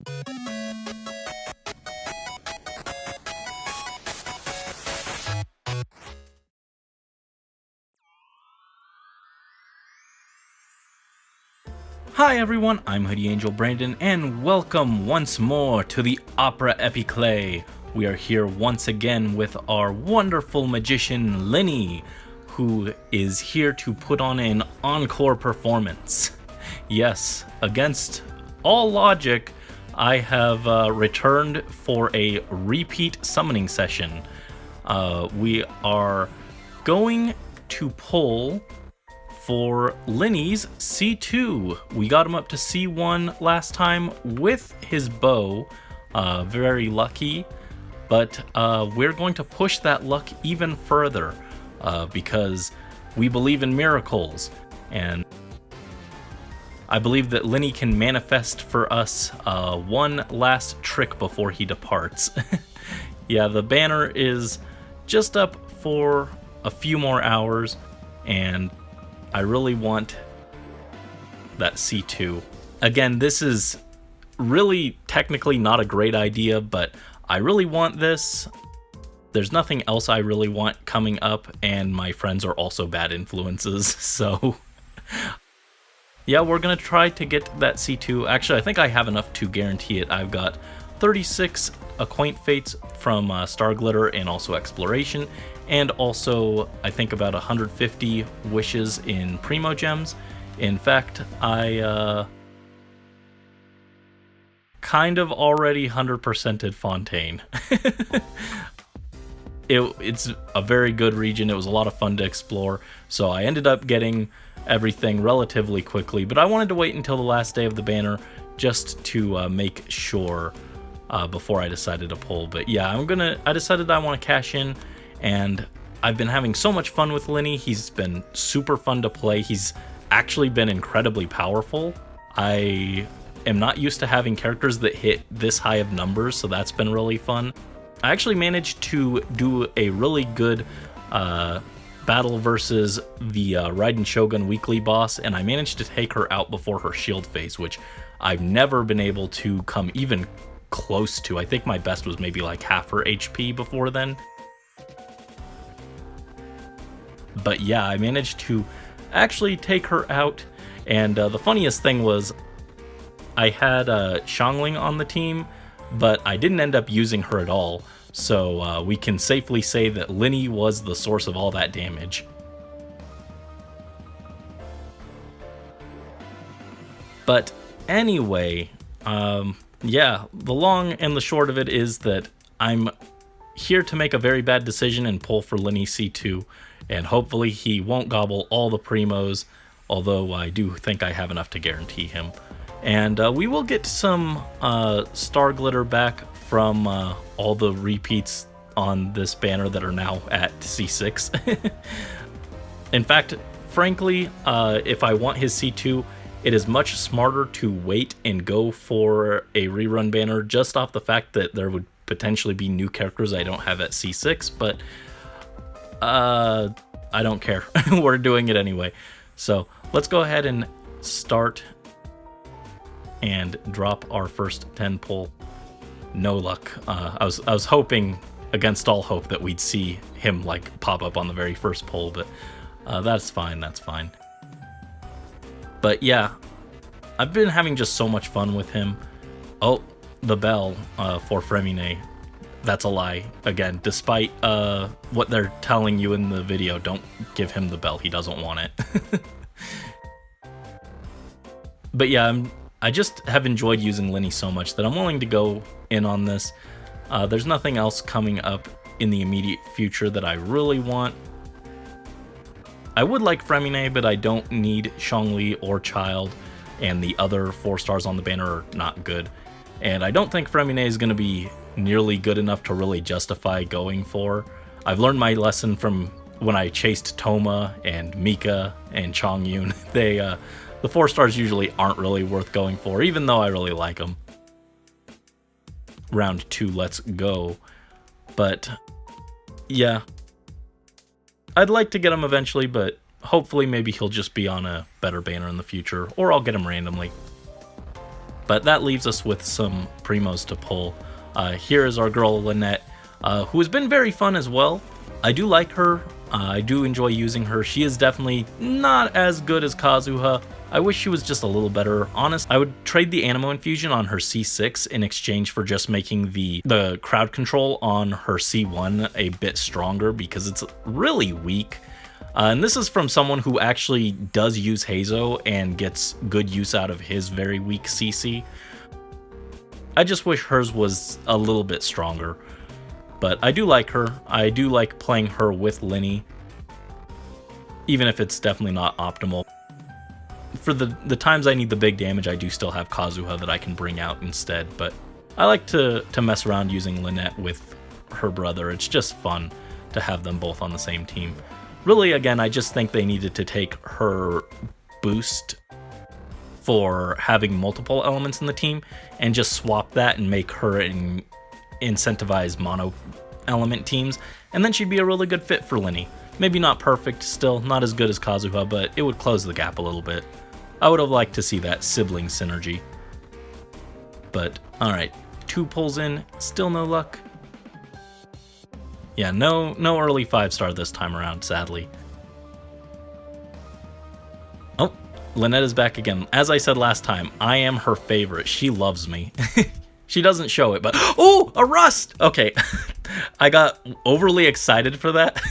Hi everyone, I'm Hoodie Angel Brandon, and welcome once more to the Opera Epiclay. We are here once again with our wonderful magician Lyney, who is here to put on an encore performance. Yes, against all logic, I have returned for a repeat summoning session. We are going to pull for Lyney's C2. We got him up to C1 last time with his bow. Very lucky, but we're going to push that luck even further because we believe in miracles, and I believe that Lyney can manifest for us one last trick before he departs. Yeah, the banner is just up for a few more hours, and I really want that C2. Again, this is really technically not a great idea, but I really want this. There's nothing else I really want coming up, and my friends are also bad influences, so yeah, we're gonna try to get that C2. Actually, I think I have enough to guarantee it. I've got 36 Acquaint Fates from Star Glitter and also Exploration, and also I think about 150 wishes in Primo Gems. In fact, I kind of already 100%ed Fontaine. It's a very good region. It was a lot of fun to explore, so I ended up getting everything relatively quickly, but I wanted to wait until the last day of the banner just to make sure before I decided to pull. But yeah, I decided I want to cash in, and I've been having so much fun with Lyney. He's been super fun to play. He's actually been incredibly powerful. I am not used to having characters that hit this high of numbers, so that's been really fun. I actually managed to do a really good battle versus the Raiden Shogun weekly boss, and I managed to take her out before her shield phase, which I've never been able to come even close to. I think my best was maybe like half her HP before then. But yeah, I managed to actually take her out, and the funniest thing was I had Xiangling on the team, but I didn't end up using her at all, so we can safely say that Lyney was the source of all that damage. But anyway, yeah, the long and the short of it is that I'm here to make a very bad decision and pull for Lyney C2, and hopefully he won't gobble all the primos, although I do think I have enough to guarantee him. And we will get some Star Glitter back from all the repeats on this banner that are now at C6. In fact, frankly, if I want his C2, it is much smarter to wait and go for a rerun banner just off the fact that there would potentially be new characters I don't have at C6, but I don't care. We're doing it anyway. So let's go ahead and start and drop our first 10 pull. No luck. I was hoping against all hope that we'd see him like pop up on the very first pull, but that's fine. But yeah, I've been having just so much fun with him. Oh, the bell for Fremine. That's a lie. Again, despite what they're telling you in the video, don't give him the bell. He doesn't want it. But yeah, I just have enjoyed using Lyney so much that I'm willing to go in on this. There's nothing else coming up in the immediate future that I really want. I would like Fremine, but I don't need Zhongli or Child, and the other 4 stars on the banner are not good. And I don't think Fremine is going to be nearly good enough to really justify going for. I've learned my lesson from when I chased Toma and Mika and Chongyun. The 4 stars usually aren't really worth going for, even though I really like them. Round 2, let's go. But yeah, I'd like to get him eventually, but hopefully maybe he'll just be on a better banner in the future, or I'll get him randomly. But that leaves us with some primos to pull. Here is our girl Lynette, who has been very fun as well. I do like her. I do enjoy using her. She is definitely not as good as Kazuha. I wish she was just a little better. Honest, I would trade the Animo Infusion on her C6 in exchange for just making the crowd control on her C1 a bit stronger, because it's really weak. And this is from someone who actually does use Heizo and gets good use out of his very weak CC. I just wish hers was a little bit stronger. But I do like her. I do like playing her with Lyney, even if it's definitely not optimal. For the times I need the big damage, I do still have Kazuha that I can bring out instead. But I like to mess around using Lynette with her brother. It's just fun to have them both on the same team. Really, again, I just think they needed to take her boost for having multiple elements in the team and just swap that and make her incentivize mono element teams, and then she'd be a really good fit for Lyney. Maybe not perfect, still not as good as Kazuha, but it would close the gap a little bit. I would have liked to see that sibling synergy. But alright, 2 pulls in, still no luck. Yeah, no early 5-star this time around, sadly. Oh, Lynette is back again. As I said last time, I am her favorite. She loves me. She doesn't show it, but oh, a rust! Okay, I got overly excited for that.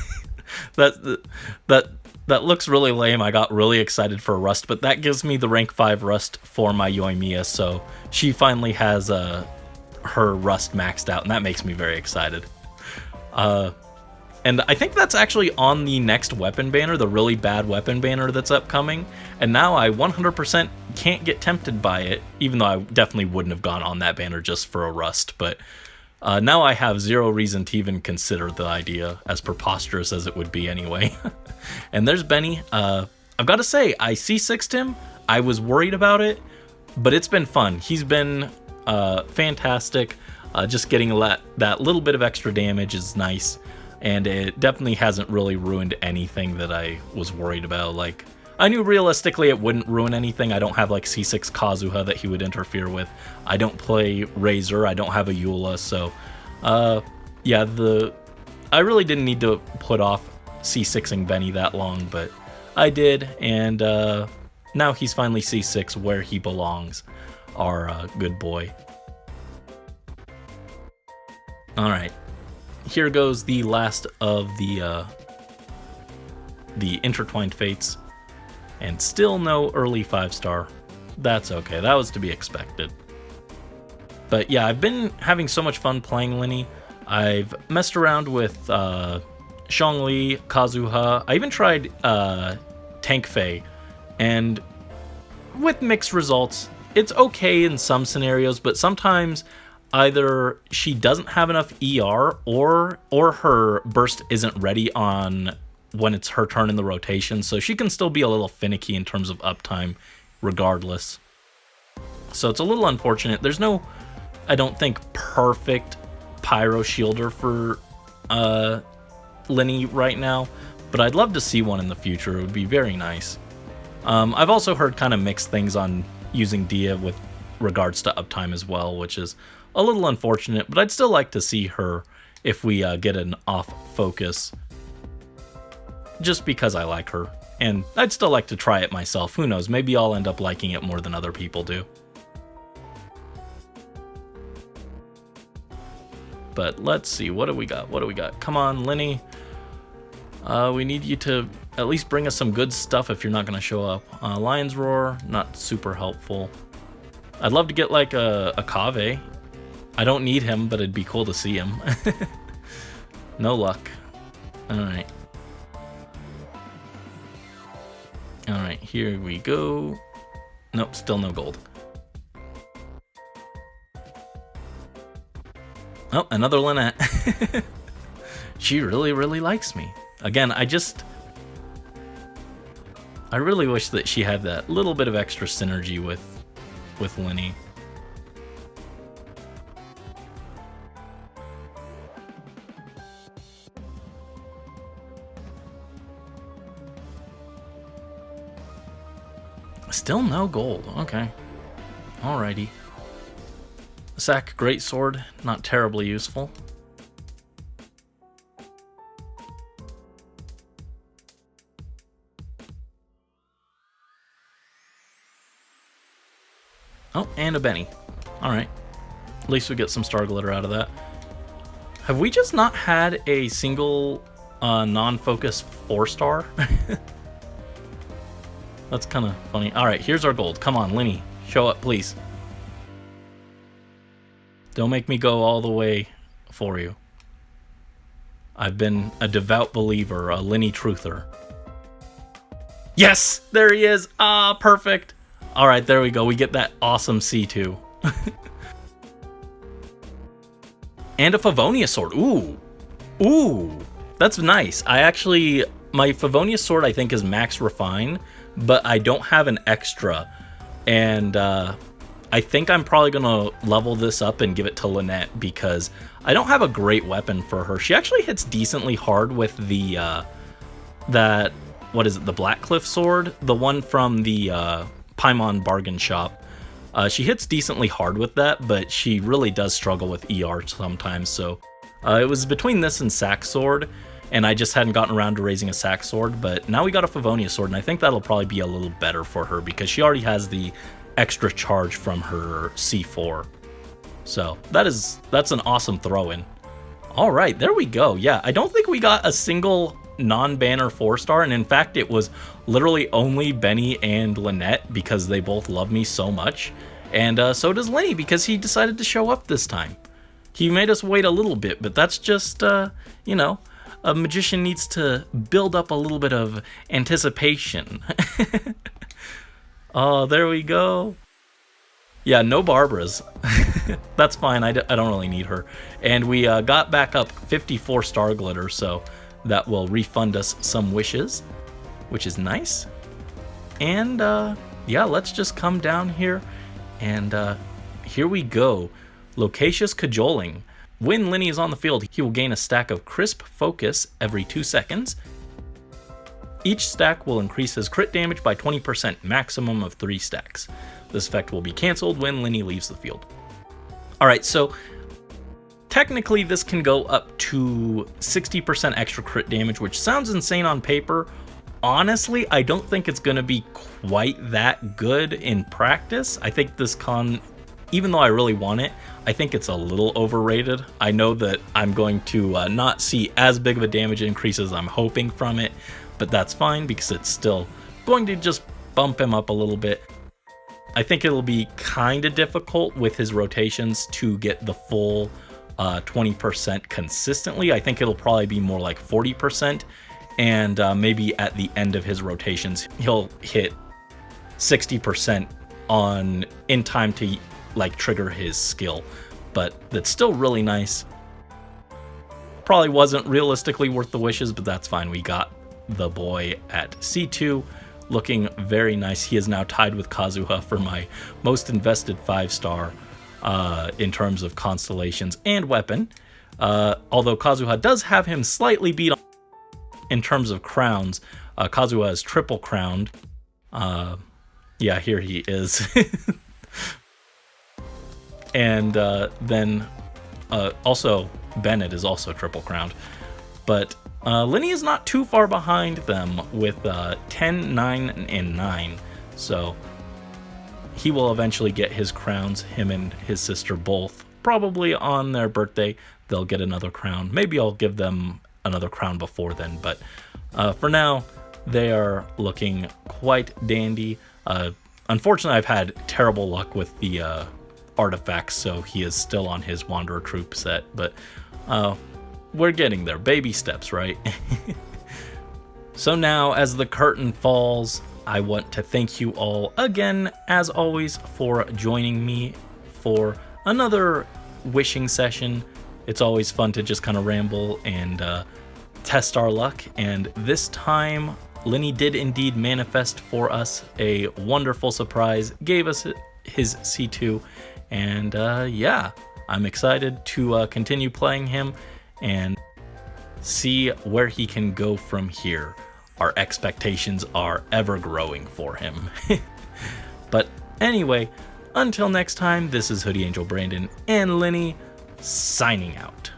That looks really lame. I got really excited for a rust, but that gives me the rank 5 rust for my Yoimiya, so she finally has her rust maxed out, and that makes me very excited. And I think that's actually on the next weapon banner, the really bad weapon banner that's upcoming. And now I 100% can't get tempted by it, even though I definitely wouldn't have gone on that banner just for a rust. But now I have zero reason to even consider the idea, as preposterous as it would be anyway. And there's Benny. I've got to say, I C6'd him. I was worried about it, but it's been fun. He's been fantastic. Just getting that little bit of extra damage is nice. And it definitely hasn't really ruined anything that I was worried about. Like, I knew realistically it wouldn't ruin anything. I don't have like C6 Kazuha that he would interfere with. I don't play Razor. I don't have a Eula. So, yeah, I really didn't need to put off C6ing Benny that long, but I did. And now he's finally C6 where he belongs. Our good boy. All right. Here goes the last of the intertwined fates, and still no early 5-star. That's okay, that was to be expected. But yeah, I've been having so much fun playing Lyney. I've messed around with Zhongli, Kazuha. I even tried Tank Fei, and with mixed results. It's okay in some scenarios, but sometimes either she doesn't have enough ER or her burst isn't ready on when it's her turn in the rotation, so she can still be a little finicky in terms of uptime regardless. So it's a little unfortunate. There's no, I don't think, perfect Pyro Shielder for Lyney right now, but I'd love to see one in the future. It would be very nice. I've also heard kind of mixed things on using Dia with regards to uptime as well, which is a little unfortunate, but I'd still like to see her if we get an off focus, just because I like her, and I'd still like to try it myself. Who knows, maybe I'll end up liking it more than other people do. But let's see, what do we got? Come on, Lyney. We need you to at least bring us some good stuff if you're not going to show up. Lion's Roar, not super helpful. I'd love to get like a Kave. I don't need him, but it'd be cool to see him. No luck. Alright. Alright, here we go. Nope, still no gold. Oh, another Lynette. She really, really likes me. Again, I really wish that she had that little bit of extra synergy with Lyney. Still no gold. Okay. Alrighty. Sack Greatsword, not terribly useful. Oh, and a Benny. Alright. At least we get some Star Glitter out of that. Have we just not had a single non-focus 4-star? That's kind of funny. Alright, here's our gold. Come on, Lyney. Show up, please. Don't make me go all the way for you. I've been a devout believer, a Lyney truther. Yes! There he is! Ah, perfect! Alright, there we go. We get that awesome C2. And a Favonius sword. Ooh. Ooh. That's nice. My Favonius sword I think is max refine, but I don't have an extra. And I think I'm probably going to level this up and give it to Lynette because I don't have a great weapon for her. She actually hits decently hard with the, the Blackcliff sword? The one from the Paimon bargain shop. She hits decently hard with that, but she really does struggle with ER sometimes, so it was between this and Sack Sword, and I just hadn't gotten around to raising a Sack Sword, but now we got a Favonius Sword, and I think that'll probably be a little better for her, because she already has the extra charge from her C4. So, that's an awesome throw-in. Alright, there we go. Yeah, I don't think we got a single non-banner 4-star, and in fact it was literally only Benny and Lynette because they both love me so much, and so does Lyney because he decided to show up this time. He made us wait a little bit, but that's just you know, a magician needs to build up a little bit of anticipation. Oh, there we go. Yeah, no Barbaras. That's fine, I don't really need her. And we got back up 54 Star Glitter, so that will refund us some wishes, which is nice. And yeah, let's just come down here, and here we go. Loquacious Cajoling. When Lyney is on the field, he will gain a stack of Crisp Focus every 2 seconds. Each stack will increase his crit damage by 20%, maximum of 3 stacks. This effect will be cancelled when Lyney leaves the field. Alright, so technically this can go up to 60% extra crit damage, which sounds insane on paper. Honestly, I don't think it's going to be quite that good in practice. I think this con, even though I really want it, I think it's a little overrated. I know that I'm going to not see as big of a damage increase as I'm hoping from it, but that's fine because it's still going to just bump him up a little bit. I think it'll be kind of difficult with his rotations to get the full 20% consistently. I think it'll probably be more like 40%, and maybe at the end of his rotations he'll hit 60% in time to like trigger his skill. But that's still really nice. Probably wasn't realistically worth the wishes, but that's fine. We got the boy at C2, looking very nice. He is now tied with Kazuha for my most invested 5-star in terms of constellations and weapon. Although Kazuha does have him slightly beat on in terms of crowns. Kazuha is triple crowned. Yeah, here he is. And then also Bennett is also triple crowned. But Lyney is not too far behind them with 10, 9, and 9. So he will eventually get his crowns, him and his sister both. Probably on their birthday, they'll get another crown. Maybe I'll give them another crown before then. But for now, they are looking quite dandy. Unfortunately, I've had terrible luck with the artifacts, so he is still on his Wanderer Troop set. But we're getting there. Baby steps, right? So now, as the curtain falls, I want to thank you all again, as always, for joining me for another wishing session. It's always fun to just kind of ramble and test our luck. And this time, Lyney did indeed manifest for us a wonderful surprise, gave us his C2, and yeah, I'm excited to continue playing him and see where he can go from here. Our expectations are ever growing for him. But anyway, Until next time, this is Hoodie Angel Brandon and Lyney signing out.